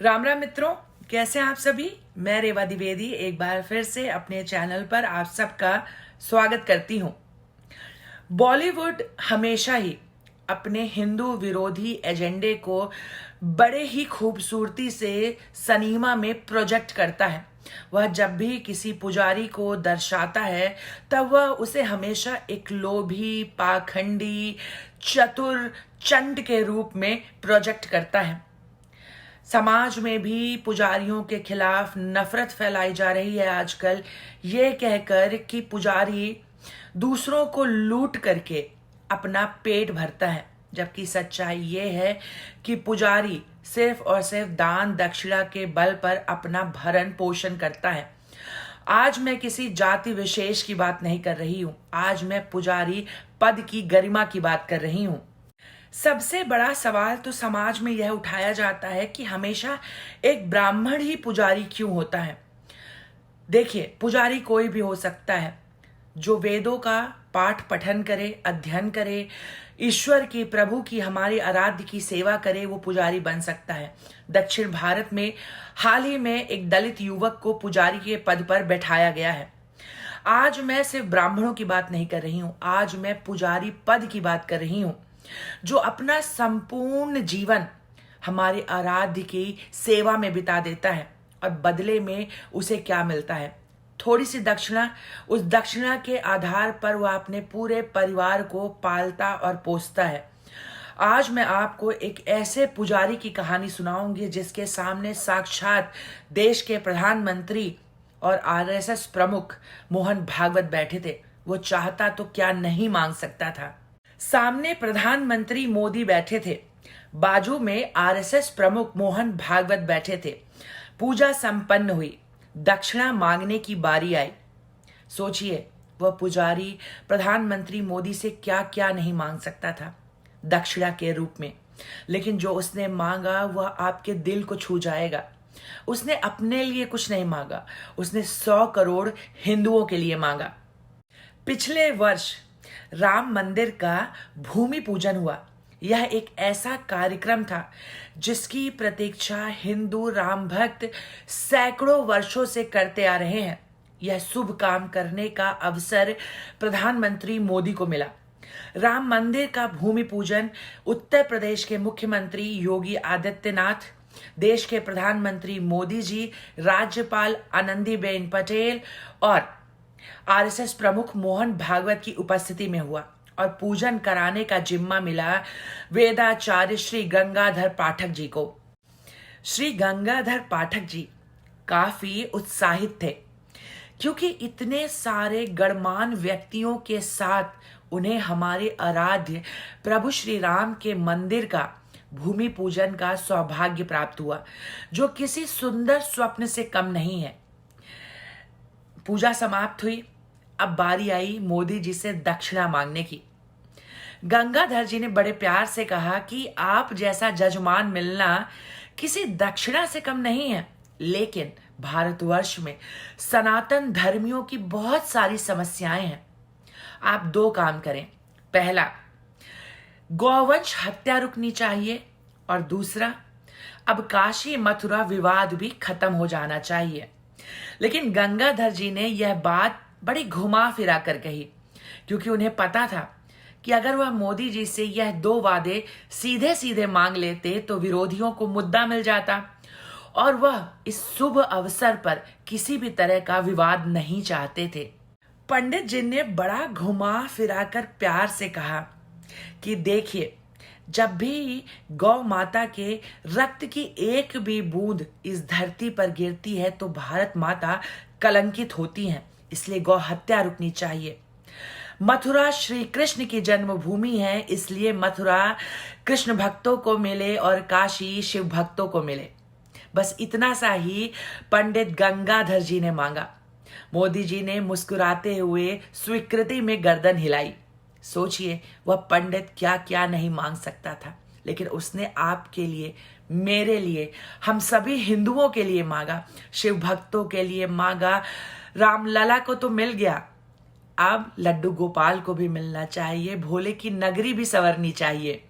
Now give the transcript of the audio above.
राम राम मित्रों, कैसे हैं आप सभी। मैं रेवा द्विवेदी एक बार फिर से अपने चैनल पर आप सबका स्वागत करती हूं। बॉलीवुड हमेशा ही अपने हिंदू विरोधी एजेंडे को बड़े ही खूबसूरती से सिनेमा में प्रोजेक्ट करता है। वह जब भी किसी पुजारी को दर्शाता है तब वह उसे हमेशा एक लोभी, पाखंडी, चतुर, चंड के रूप में प्रोजेक्ट करता है। समाज में भी पुजारियों के खिलाफ नफरत फैलाई जा रही है आजकल, ये कहकर कि पुजारी दूसरों को लूट करके अपना पेट भरता है, जबकि सच्चाई ये है कि पुजारी सिर्फ और सिर्फ दान दक्षिणा के बल पर अपना भरण पोषण करता है। आज मैं किसी जाति विशेष की बात नहीं कर रही हूं, आज मैं पुजारी पद की गरिमा की बात कर रही हूं। सबसे बड़ा सवाल तो समाज में यह उठाया जाता है कि हमेशा एक ब्राह्मण ही पुजारी क्यों होता है। देखिए, पुजारी कोई भी हो सकता है जो वेदों का पाठ पठन करे, अध्ययन करे, ईश्वर की, प्रभु की, हमारे आराध्य की सेवा करे, वो पुजारी बन सकता है। दक्षिण भारत में हाल ही में एक दलित युवक को पुजारी के पद पर बैठाया गया है। आज मैं सिर्फ ब्राह्मणों की बात नहीं कर रही हूं, आज मैं पुजारी पद की बात कर रही हूं, जो अपना संपूर्ण जीवन हमारे आराध्य की सेवा में बिता देता है और बदले में उसे क्या मिलता है? थोड़ी सी दक्षिणा। उस दक्षिणा के आधार पर वह अपने पूरे परिवार को पालता और पोसता है। आज मैं आपको एक ऐसे पुजारी की कहानी सुनाऊंगी जिसके सामने साक्षात देश के प्रधानमंत्री और आरएसएस प्रमुख मोहन भागवत बैठे थे। वो चाहता तो क्या नहीं मांग सकता था। सामने प्रधानमंत्री मोदी बैठे थे, बाजू में आरएसएस प्रमुख मोहन भागवत बैठे थे। पूजा संपन्न हुई, दक्षिणा मांगने की बारी आई। सोचिए, वह पुजारी प्रधानमंत्री मोदी से क्या क्या नहीं मांग सकता था दक्षिणा के रूप में, लेकिन जो उसने मांगा वह आपके दिल को छू जाएगा। उसने अपने लिए कुछ नहीं मांगा, उसने 100 करोड़ हिंदुओं के लिए मांगा। पिछले वर्ष राम मंदिर का भूमि पूजन हुआ। यह एक ऐसा कार्यक्रम था जिसकी प्रतीक्षा हिंदू राम भक्त सैकड़ों वर्षों से करते आ रहे हैं। यह शुभ काम करने का अवसर प्रधानमंत्री मोदी को मिला। राम मंदिर का भूमि पूजन उत्तर प्रदेश के मुख्यमंत्री योगी आदित्यनाथ, देश के प्रधानमंत्री मोदी जी, राज्यपाल आनंदीबेन पटेल और आरएसएस प्रमुख मोहन भागवत की उपस्थिति में हुआ और पूजन कराने का जिम्मा मिला वेदाचार्य श्री गंगाधर पाठक जी को। श्री गंगाधर पाठक जी काफी उत्साहित थे क्योंकि इतने सारे गणमान्य व्यक्तियों के साथ उन्हें हमारे आराध्य प्रभु श्री राम के मंदिर का भूमि पूजन का सौभाग्य प्राप्त हुआ, जो किसी सुंदर स्वप्न से कम नहीं है। पूजा समाप्त हुई, अब बारी आई मोदी जी से दक्षिणा मांगने की। गंगाधर जी ने बड़े प्यार से कहा कि आप जैसा जजमान मिलना किसी दक्षिणा से कम नहीं है, लेकिन भारतवर्ष में सनातन धर्मियों की बहुत सारी समस्याएं हैं। आप 2 काम करें। पहला, गौवंश हत्या रुकनी चाहिए और दूसरा, अब काशी मथुरा विवाद भी खत्म हो जाना चाहिए। लेकिन गंगाधर जी ने यह बात बड़ी घुमा फिरा कर कही, क्योंकि उन्हें पता था कि अगर वह मोदी जी से यह 2 वादे सीधे सीधे मांग लेते तो विरोधियों को मुद्दा मिल जाता और वह इस शुभ अवसर पर किसी भी तरह का विवाद नहीं चाहते थे। पंडित जी ने बड़ा घुमा फिरा कर प्यार से कहा कि देखिए, जब भी गौ माता के रक्त की एक भी बूंद इस धरती पर गिरती है तो भारत माता कलंकित होती हैं, इसलिए गौ हत्या रुकनी चाहिए। मथुरा श्री कृष्ण की जन्मभूमि है, इसलिए मथुरा कृष्ण भक्तों को मिले और काशी शिव भक्तों को मिले। बस इतना सा ही पंडित गंगाधर जी ने मांगा। मोदी जी ने मुस्कुराते हुए स्वीकृति में गर्दन हिलाई। सोचिए, वह पंडित क्या क्या नहीं मांग सकता था, लेकिन उसने आपके लिए, मेरे लिए, हम सभी हिंदुओं के लिए मांगा, शिव भक्तों के लिए मांगा। रामलला को तो मिल गया, अब लड्डू गोपाल को भी मिलना चाहिए, भोले की नगरी भी संवरनी चाहिए।